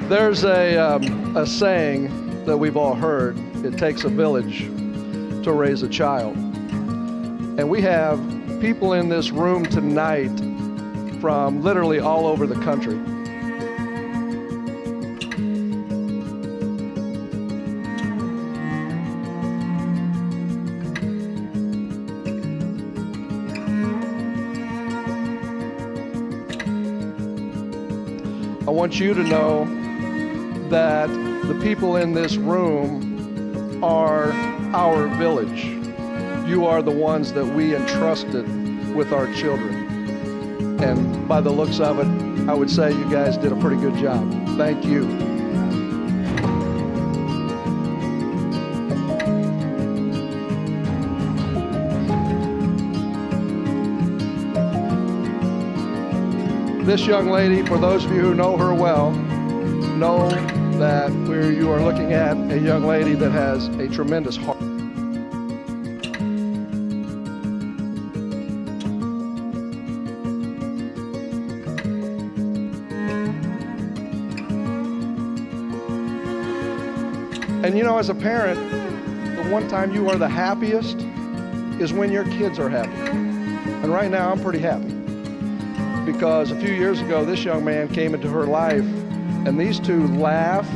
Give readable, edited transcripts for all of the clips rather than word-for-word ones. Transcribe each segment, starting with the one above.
There's a saying that we've all heard: it takes a village to raise a child. And we have people in this room tonight from literally all over the country. I want you to know that the people in this room are our village. You are the ones that we entrusted with our children. And by the looks of it, I would say you guys did a pretty good job. Thank you. This young lady, for those of you who know her well, know that you are looking at a young lady that has a tremendous heart. And you know, as a parent, the one time you are the happiest is when your kids are happy. And right now, I'm pretty happy. Because a few years ago, this young man came into her life, and these two laugh.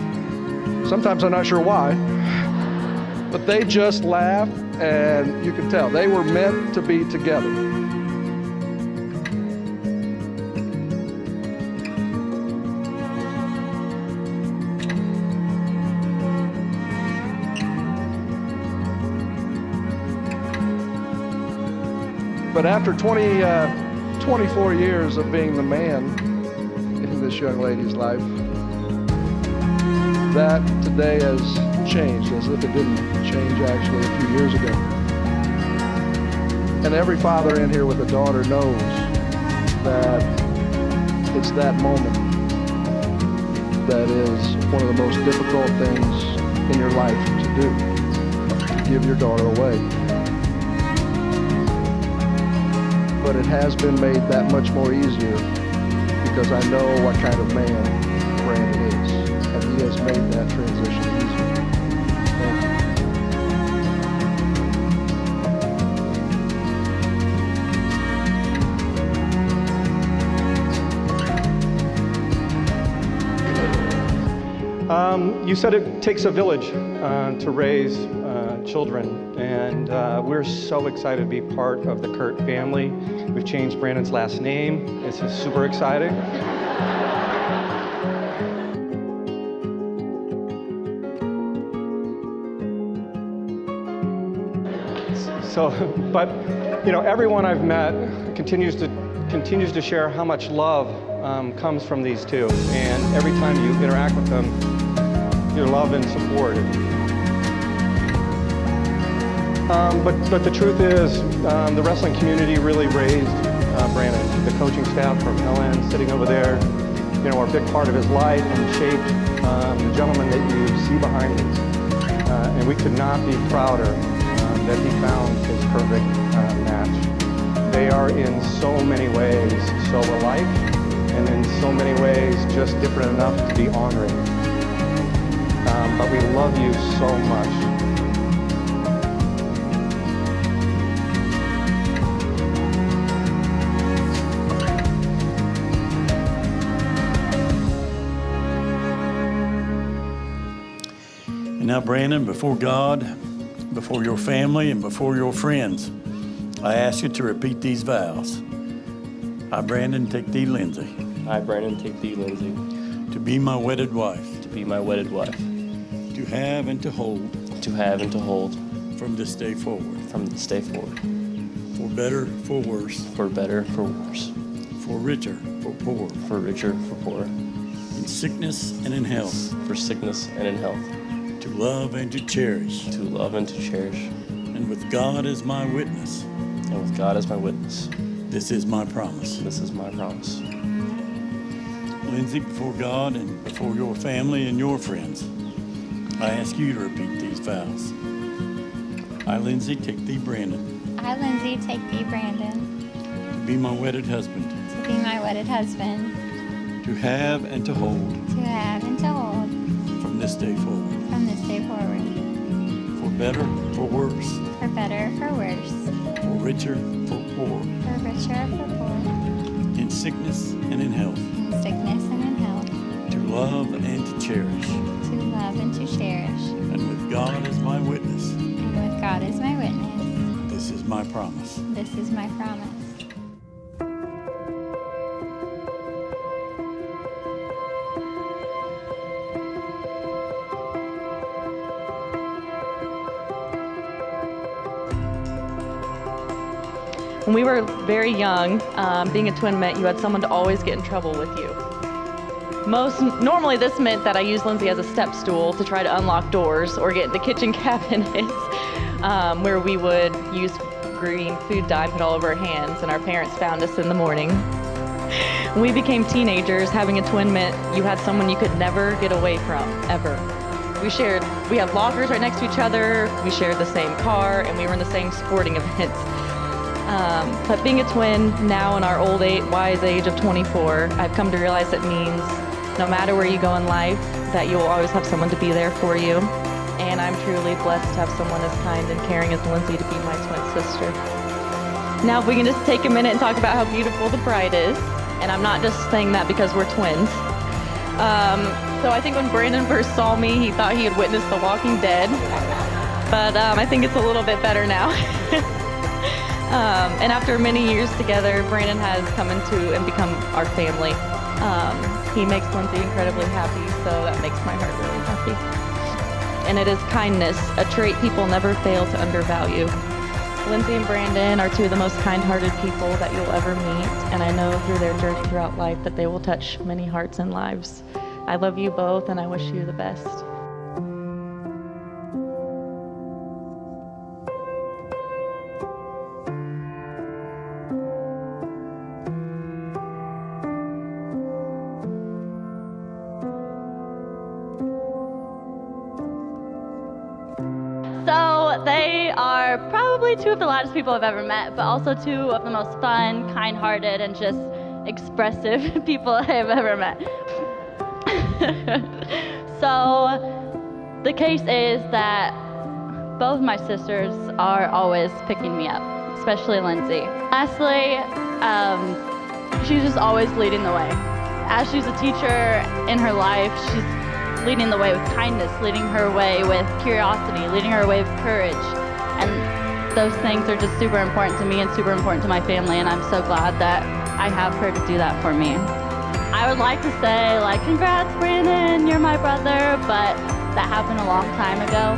Sometimes I'm not sure why, but they just laugh, and you can tell they were meant to be together. But after 24 years of being the man in this young lady's life, that today has changed, as if it didn't change actually a few years ago. And every father in here with a daughter knows that it's that moment that is one of the most difficult things in your life to do, to give your daughter away. But it has been made that much more easier because I know what kind of man Brandon is, and he has made that transition easier. Thank you. You said it takes a village to raise children, and we're so excited to be part of the Kurt family. We've changed Brandon's last name. It's super exciting. So, but you know, everyone I've met continues to share how much love comes from these two, and every time you interact with them, your love and support. But the truth is, the wrestling community really raised Brandon. The coaching staff from LN sitting over there, you know, are a big part of his life and shaped the gentleman that you see behind me. And we could not be prouder that he found his perfect match. They are in so many ways so alike, and in so many ways just different enough to be honoring. But we love you so much. And now, Brandon, before God, before your family, and before your friends, I ask you to repeat these vows. I, Brandon, take thee, Lindsey. I, Brandon, take thee, Lindsey. To be my wedded wife. To be my wedded wife. To have and to hold. To have and to hold. From this day forward. From this day forward. For better, for worse. For better, for worse. For richer, for poor. For richer, for poor. In sickness and in health. For sickness and in health. To love and to cherish. To love and to cherish. And with God as my witness. And with God as my witness. This is my promise. This is my promise. Lindsey, before God and before your family and your friends, I ask you to repeat these vows. I, Lindsey, take thee, Brandon. I, Lindsey, take thee, Brandon. To be my wedded husband. To be my wedded husband. To to have and to hold from this day forward, for better, for worse, for richer, for poor, in sickness and in health, to love and to cherish. And with God as my witness, this is my promise. When we were very young, being a twin meant you had someone to always get in trouble with you. Normally this meant that I used Lindsay as a step stool to try to unlock doors or get into kitchen cabinets where we would use green food dye and put all over our hands, and our parents found us in the morning. When we became teenagers, having a twin meant you had someone you could never get away from, ever. We had lockers right next to each other, we shared the same car, and we were in the same sporting events. But being a twin now in our wise age of 24, I've come to realize it means no matter where you go in life, that you will always have someone to be there for you. And I'm truly blessed to have someone as kind and caring as Lindsay to be my twin sister. Now if we can just take a minute and talk about how beautiful the bride is. And I'm not just saying that because we're twins. So I think when Brandon first saw me, he thought he had witnessed The Walking Dead. But I think it's a little bit better now. And after many years together, Brandon has come into and become our family. He makes Lindsay incredibly happy, so that makes my heart really happy. And it is kindness, a trait people never fail to undervalue. Lindsay and Brandon are two of the most kind-hearted people that you'll ever meet, and I know through their journey throughout life that they will touch many hearts and lives. I love you both, and I wish you the best. So they are probably two of the loudest people I've ever met, but also two of the most fun, kind-hearted, and just expressive people I have ever met. So the case is that both my sisters are always picking me up, especially Lindsay. Lastly, she's just always leading the way. As she's a teacher in her life, she's leading the way with kindness, leading her way with curiosity, leading her way with courage. And those things are just super important to me and super important to my family, and I'm so glad that I have her to do that for me. I would like to say, like, congrats, Brandon, you're my brother, but that happened a long time ago.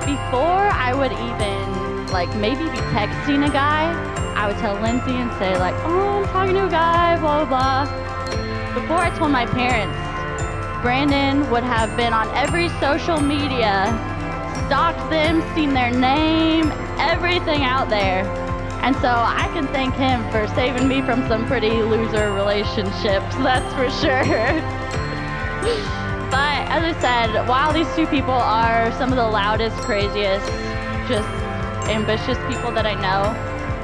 Before I would even, like, maybe be texting a guy, I would tell Lindsay and say, like, oh, I'm talking to a guy, blah, blah, blah. Before I told my parents, Brandon would have been on every social media, stalked them, seen their name, everything out there. And so I can thank him for saving me from some pretty loser relationships, that's for sure. But as I said, while these two people are some of the loudest, craziest, just ambitious people that I know,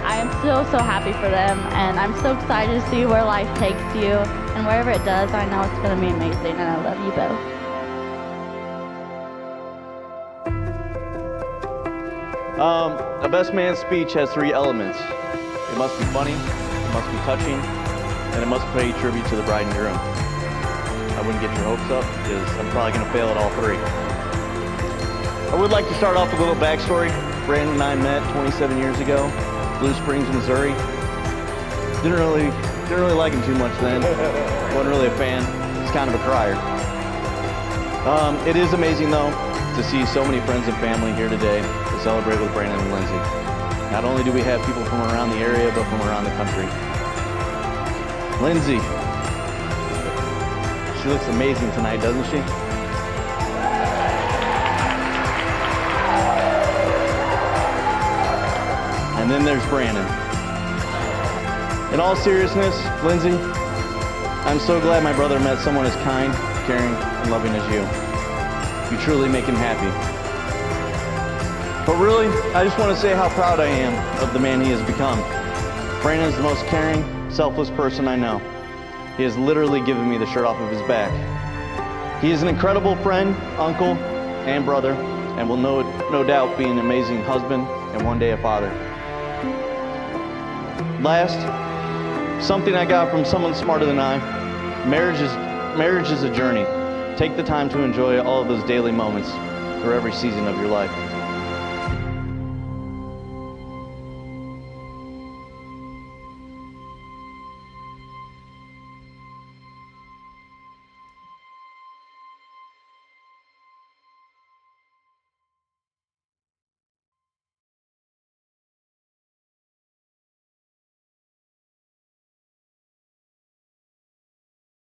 I am still so happy for them, and I'm so excited to see where life takes you. And wherever it does, I know it's going to be amazing, and I love you both. A best man's speech has three elements. It must be funny, it must be touching, and it must pay tribute to the bride and groom. I wouldn't get your hopes up, because I'm probably going to fail at all three. I would like to start off with a little backstory. Brandon and I met 27 years ago, Blue Springs, Missouri. Didn't really like him too much then. Wasn't really a fan. He's kind of a crier. It is amazing though to see so many friends and family here today to celebrate with Brandon and Lindsay. Not only do we have people from around the area, but from around the country. Lindsay, she looks amazing tonight, doesn't she? And then there's Brandon. In all seriousness, Lindsay, I'm so glad my brother met someone as kind, caring, and loving as you. You truly make him happy. But really, I just want to say how proud I am of the man he has become. Brandon is the most caring, selfless person I know. He has literally given me the shirt off of his back. He is an incredible friend, uncle, and brother, and will no doubt be an amazing husband and one day a father. Last, something I got from someone smarter than I, marriage is a journey. Take the time to enjoy all of those daily moments through every season of your life.